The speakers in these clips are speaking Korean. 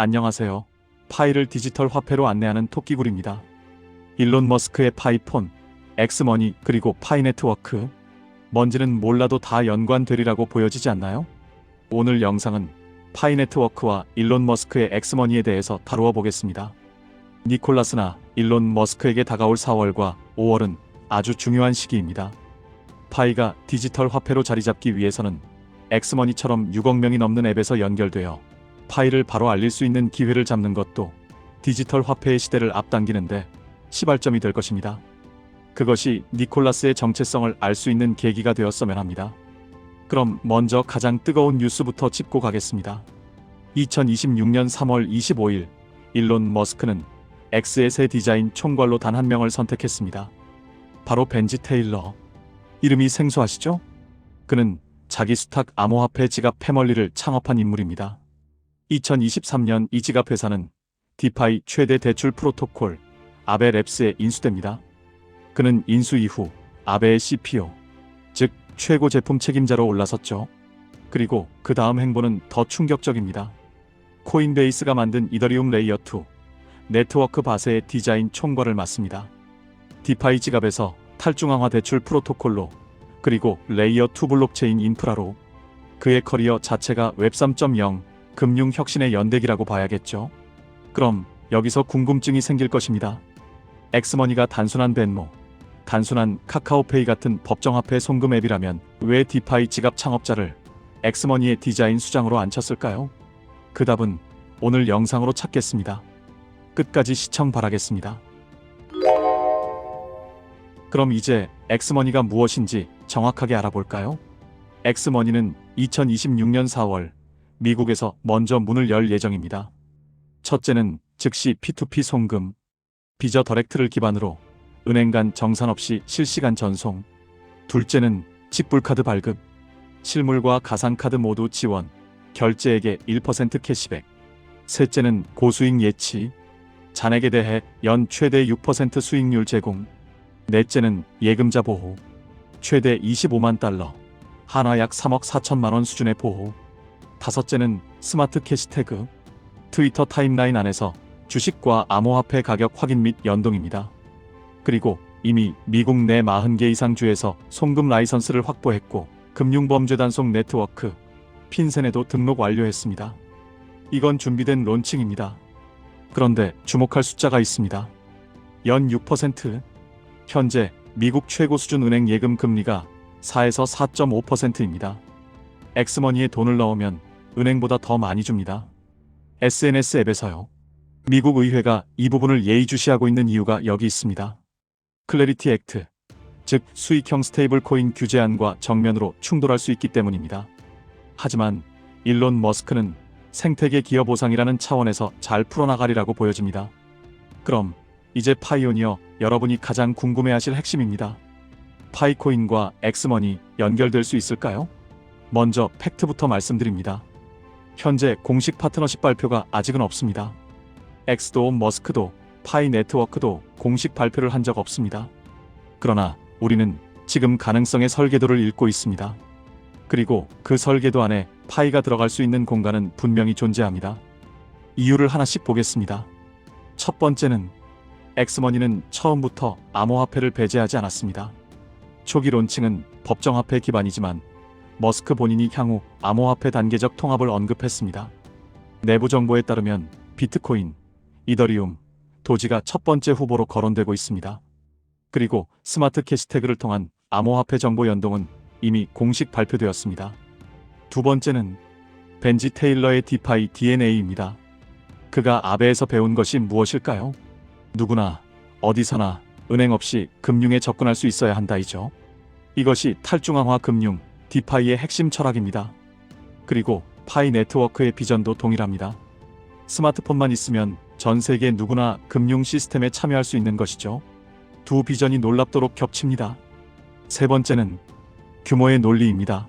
안녕하세요. 파이를 디지털 화폐로 안내하는 토끼굴입니다. 일론 머스크의 파이폰, 엑스머니 그리고 파이 네트워크. 뭔지는 몰라도 다 연관되리라고 보여지지 않나요? 오늘 영상은 파이 네트워크와 일론 머스크의 엑스머니에 대해서 다루어 보겠습니다. 니콜라스나 일론 머스크에게 다가올 4월과 5월은 아주 중요한 시기입니다. 파이가 디지털 화폐로 자리잡기 위해서는 엑스머니처럼 6억 명이 넘는 앱에서 연결되어 파이를 바로 알릴 수 있는 기회를 잡는 것도 디지털 화폐의 시대를 앞당기는데 시발점이 될 것입니다. 그것이 니콜라스의 정체성을 알 수 있는 계기가 되었으면 합니다. 그럼 먼저 가장 뜨거운 뉴스부터 짚고 가겠습니다. 2026년 3월 25일 일론 머스크는 X의 새 디자인 총괄로 단 한 명을 선택했습니다. 바로 벤지 테일러. 이름이 생소하시죠? 그는 자기 수탁 암호화폐 지갑 패멀리를 창업한 인물입니다. 2023년 이 지갑 회사는 디파이 최대 대출 프로토콜 아베랩스에 인수됩니다. 그는 인수 이후 아베의 CPO, 즉 최고 제품 책임자로 올라섰죠. 그리고 그 다음 행보는 더 충격적입니다. 코인베이스가 만든 이더리움 레이어 2 네트워크 바세의 디자인 총괄을 맡습니다. 디파이 지갑에서 탈중앙화 대출 프로토콜로 그리고 레이어 2 블록체인 인프라로 그의 커리어 자체가 웹 3.0 금융 혁신의 연대기라고 봐야겠죠. 그럼 여기서 궁금증이 생길 것입니다. 엑스머니가 단순한 벤모, 단순한 카카오페이 같은 법정화폐 송금 앱이라면 왜 디파이 지갑 창업자를 엑스머니의 디자인 수장으로 앉혔을까요? 그 답은 오늘 영상으로 찾겠습니다. 끝까지 시청 바라겠습니다. 그럼 이제 엑스머니가 무엇인지 정확하게 알아볼까요? 엑스머니는 2026년 4월 미국에서 먼저 문을 열 예정입니다. 첫째는 즉시 P2P 송금, 비저 더렉트를 기반으로 은행 간 정산 없이 실시간 전송. 둘째는 직불카드 발급, 실물과 가상카드 모두 지원, 결제액의 1% 캐시백. 셋째는 고수익 예치, 잔액에 대해 연 최대 6% 수익률 제공. 넷째는 예금자 보호, 최대 25만 달러, 한화 약 3억 4천만 원 수준의 보호. 다섯째는 스마트 캐시태그, 트위터 타임라인 안에서 주식과 암호화폐 가격 확인 및 연동입니다. 그리고 이미 미국 내 40개 이상 주에서 송금 라이선스를 확보했고 금융범죄 단속 네트워크, 핀센에도 등록 완료했습니다. 이건 준비된 론칭입니다. 그런데 주목할 숫자가 있습니다. 연 6%. 현재 미국 최고 수준 은행 예금 금리가 4에서 4.5%입니다. 엑스머니에 돈을 넣으면 은행보다 더 많이 줍니다. SNS 앱에서요. 미국 의회가 이 부분을 예의주시하고 있는 이유가 여기 있습니다. 클래리티 액트, 즉 수익형 스테이블 코인 규제안과 정면으로 충돌할 수 있기 때문입니다. 하지만 일론 머스크는 생태계 기여 보상이라는 차원에서 잘 풀어나가리라고 보여집니다. 그럼 이제 파이오니어 여러분이 가장 궁금해하실 핵심입니다. 파이코인과 엑스머니 연결될 수 있을까요? 먼저 팩트부터 말씀드립니다. 현재 공식 파트너십 발표가 아직은 없습니다. 엑스도 머스크도 파이 네트워크도 공식 발표를 한 적 없습니다. 그러나 우리는 지금 가능성의 설계도를 읽고 있습니다. 그리고 그 설계도 안에 파이가 들어갈 수 있는 공간은 분명히 존재합니다. 이유를 하나씩 보겠습니다. 첫 번째는 엑스머니는 처음부터 암호화폐를 배제하지 않았습니다. 초기 론칭은 법정화폐 기반이지만 머스크 본인이 향후 암호화폐 단계적 통합을 언급했습니다. 내부 정보에 따르면 비트코인, 이더리움, 도지가 첫 번째 후보로 거론되고 있습니다. 그리고 스마트 캐시태그를 통한 암호화폐 정보 연동은 이미 공식 발표되었습니다. 두 번째는 벤지 테일러의 디파이 DNA입니다. 그가 아베에서 배운 것이 무엇일까요? 누구나 어디서나 은행 없이 금융에 접근할 수 있어야 한다이죠. 이것이 탈중앙화 금융 디파이의 핵심 철학입니다. 그리고 파이 네트워크의 비전도 동일합니다. 스마트폰만 있으면 전 세계 누구나 금융 시스템에 참여할 수 있는 것이죠. 두 비전이 놀랍도록 겹칩니다. 세 번째는 규모의 논리입니다.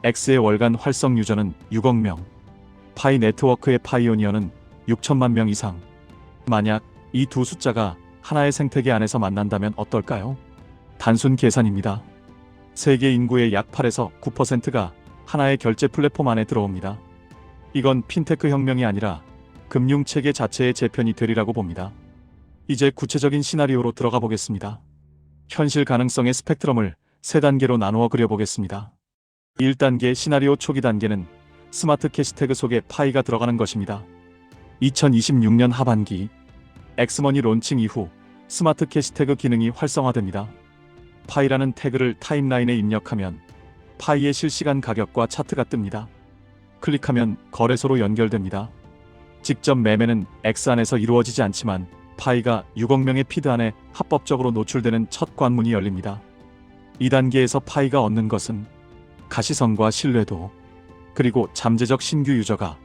X의 월간 활성 유저는 6억 명, 파이 네트워크의 파이오니어는 6천만 명 이상. 만약 이 두 숫자가 하나의 생태계 안에서 만난다면 어떨까요? 단순 계산입니다. 세계 인구의 약 8에서 9%가 하나의 결제 플랫폼 안에 들어옵니다. 이건 핀테크 혁명이 아니라 금융체계 자체의 재편이 되리라고 봅니다. 이제 구체적인 시나리오로 들어가 보겠습니다. 현실 가능성의 스펙트럼을 3단계로 나누어 그려보겠습니다. 1단계 시나리오 초기 단계는 스마트 캐시태그 속에 파이가 들어가는 것입니다. 2026년 하반기 엑스머니 론칭 이후 스마트 캐시태그 기능이 활성화됩니다. 파이라는 태그를 타임라인에 입력하면 파이의 실시간 가격과 차트가 뜹니다. 클릭하면 거래소로 연결됩니다. 직접 매매는 X 안에서 이루어지지 않지만 파이가 6억 명의 피드 안에 합법적으로 노출되는 첫 관문이 열립니다. 2단계에서 파이가 얻는 것은 가시성과 신뢰도, 그리고 잠재적 신규 유저가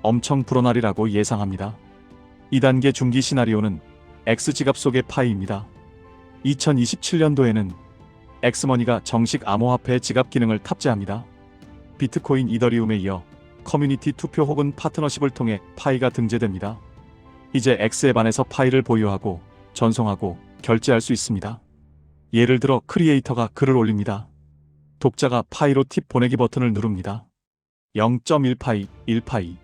엄청 불어나리라고 예상합니다. 2단계 중기 시나리오는 X 지갑 속의 파이입니다. 2027년도에는 엑스머니가 정식 암호화폐 지갑 기능을 탑재합니다. 비트코인, 이더리움에 이어 커뮤니티 투표 혹은 파트너십을 통해 파이가 등재됩니다. 이제 X앱 안에서 파이를 보유하고 전송하고 결제할 수 있습니다. 예를 들어 크리에이터가 글을 올립니다. 독자가 파이로 팁 보내기 버튼을 누릅니다. 0.1파이, 1파이.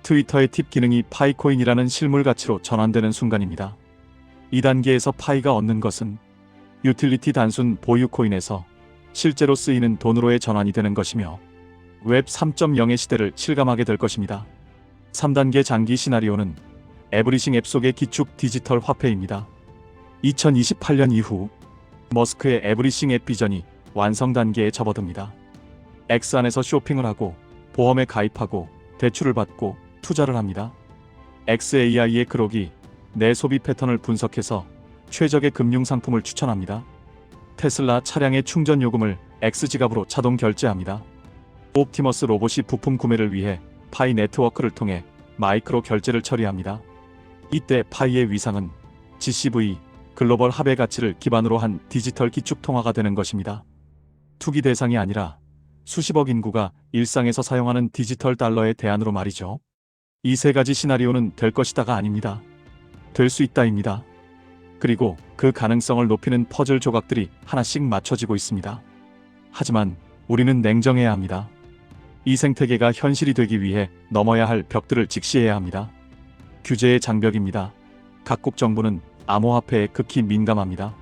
트위터의 팁 기능이 파이코인이라는 실물 가치로 전환되는 순간입니다. 2단계에서 파이가 얻는 것은 유틸리티 단순 보유 코인에서 실제로 쓰이는 돈으로의 전환이 되는 것이며 웹 3.0의 시대를 실감하게 될 것입니다. 3단계 장기 시나리오는 에브리싱 앱 속의 기축 디지털 화폐입니다. 2028년 이후 머스크의 에브리싱 앱 비전이 완성 단계에 접어듭니다. X 안에서 쇼핑을 하고 보험에 가입하고 대출을 받고 투자를 합니다. XAI의 그록이 내 소비 패턴을 분석해서 최적의 금융 상품을 추천합니다. 테슬라 차량의 충전 요금을 X 지갑으로 자동 결제합니다. 옵티머스 로봇이 부품 구매를 위해 파이 네트워크를 통해 마이크로 결제를 처리합니다. 이때 파이의 위상은 GCV 글로벌 합의 가치를 기반으로 한 디지털 기축 통화가 되는 것입니다. 투기 대상이 아니라 수십억 인구가 일상에서 사용하는 디지털 달러의 대안으로 말이죠. 이 3가지 시나리오는 될 것이다가 아닙니다. 될 수 있다입니다. 그리고 그 가능성을 높이는 퍼즐 조각들이 하나씩 맞춰지고 있습니다. 하지만 우리는 냉정해야 합니다. 이 생태계가 현실이 되기 위해 넘어야 할 벽들을 직시해야 합니다. 규제의 장벽입니다. 각국 정부는 암호화폐에 극히 민감합니다.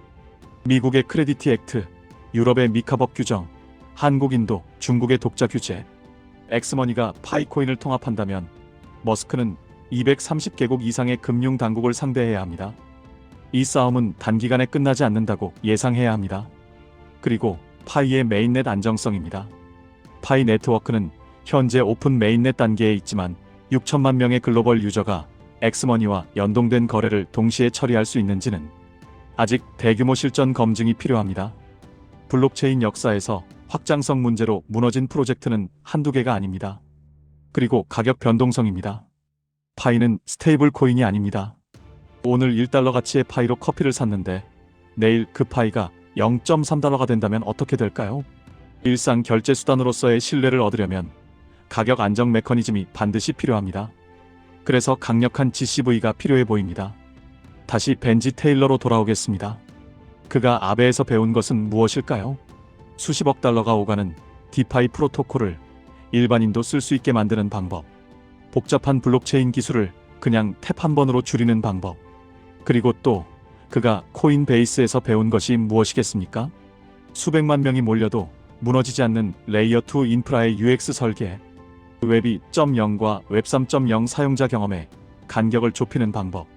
미국의 크레디티 액트, 유럽의 미카법 규정, 한국, 인도, 중국의 독자 규제. 엑스머니가 파이코인을 통합한다면 머스크는 230개국 이상의 금융 당국을 상대해야 합니다. 이 싸움은 단기간에 끝나지 않는다고 예상해야 합니다. 그리고 파이의 메인넷 안정성입니다. 파이 네트워크는 현재 오픈 메인넷 단계에 있지만 6천만 명의 글로벌 유저가 엑스머니와 연동된 거래를 동시에 처리할 수 있는지는 아직 대규모 실전 검증이 필요합니다. 블록체인 역사에서 확장성 문제로 무너진 프로젝트는 한두 개가 아닙니다. 그리고 가격 변동성입니다. 파이는 스테이블 코인이 아닙니다. 오늘 1달러 가치의 파이로 커피를 샀는데 내일 그 파이가 0.3달러가 된다면 어떻게 될까요? 일상 결제 수단으로서의 신뢰를 얻으려면 가격 안정 메커니즘이 반드시 필요합니다. 그래서 강력한 GCV가 필요해 보입니다. 다시 벤지 테일러로 돌아오겠습니다. 그가 아베에서 배운 것은 무엇일까요? 수십억 달러가 오가는 디파이 프로토콜을 일반인도 쓸 수 있게 만드는 방법. 복잡한 블록체인 기술을 그냥 탭 한 번으로 줄이는 방법. 그리고 또 그가 코인베이스에서 배운 것이 무엇이겠습니까? 수백만 명이 몰려도 무너지지 않는 레이어 2 인프라의 UX 설계. 웹 2.0과 웹 3.0 사용자 경험의 간격을 좁히는 방법.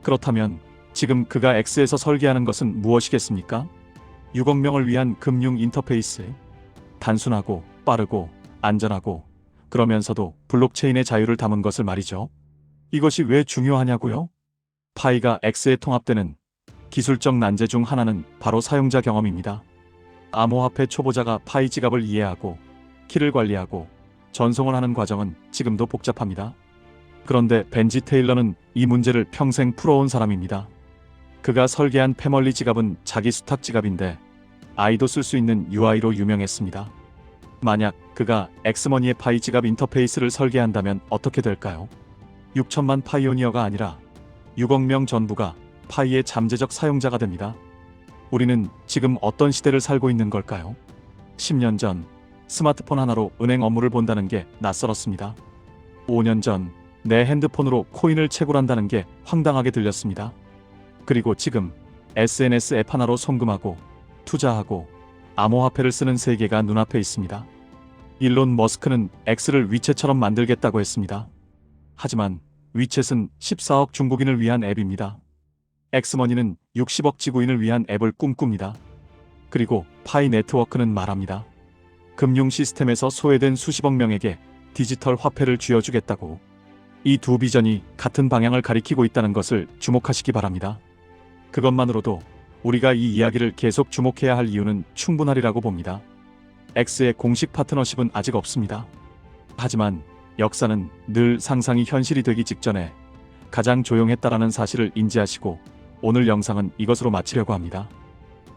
그렇다면 지금 그가 X에서 설계하는 것은 무엇이겠습니까? 6억 명을 위한 금융 인터페이스. 단순하고 빠르고 안전하고 그러면서도 블록체인의 자유를 담은 것을 말이죠. 이것이 왜 중요하냐고요? 파이가 X에 통합되는 기술적 난제 중 하나는 바로 사용자 경험입니다. 암호화폐 초보자가 파이 지갑을 이해하고 키를 관리하고 전송을 하는 과정은 지금도 복잡합니다. 그런데 벤지 테일러는 이 문제를 평생 풀어온 사람입니다. 그가 설계한 패멀리 지갑은 자기 수탁 지갑인데 아이도 쓸 수 있는 UI로 유명했습니다. 만약 그가 엑스머니의 파이 지갑 인터페이스를 설계한다면 어떻게 될까요? 6천만 파이오니어가 아니라 6억 명 전부가 파이의 잠재적 사용자가 됩니다. 우리는 지금 어떤 시대를 살고 있는 걸까요? 10년 전 스마트폰 하나로 은행 업무를 본다는 게 낯설었습니다. 5년 전 내 핸드폰으로 코인을 채굴한다는 게 황당하게 들렸습니다. 그리고 지금 SNS 앱 하나로 송금하고 투자하고 암호화폐를 쓰는 세계가 눈앞에 있습니다. 일론 머스크는 X를 위챗처럼 만들겠다고 했습니다. 하지만 위챗은 14억 중국인을 위한 앱입니다. 엑스머니는 60억 지구인을 위한 앱을 꿈꿉니다. 그리고 파이 네트워크는 말합니다. 금융 시스템에서 소외된 수십억 명에게 디지털 화폐를 쥐어주겠다고. 이 두 비전이 같은 방향을 가리키고 있다는 것을 주목하시기 바랍니다. 그것만으로도 우리가 이 이야기를 계속 주목해야 할 이유는 충분하리라고 봅니다. X의 공식 파트너십은 아직 없습니다. 하지만 역사는 늘 상상이 현실이 되기 직전에 가장 조용했다라는 사실을 인지하시고 오늘 영상은 이것으로 마치려고 합니다.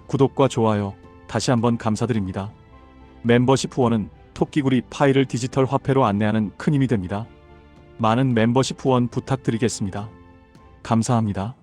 구독과 좋아요 다시 한번 감사드립니다. 멤버십 후원은 토끼구리 파이를 디지털 화폐로 안내하는 큰 힘이 됩니다. 많은 멤버십 후원 부탁드리겠습니다. 감사합니다.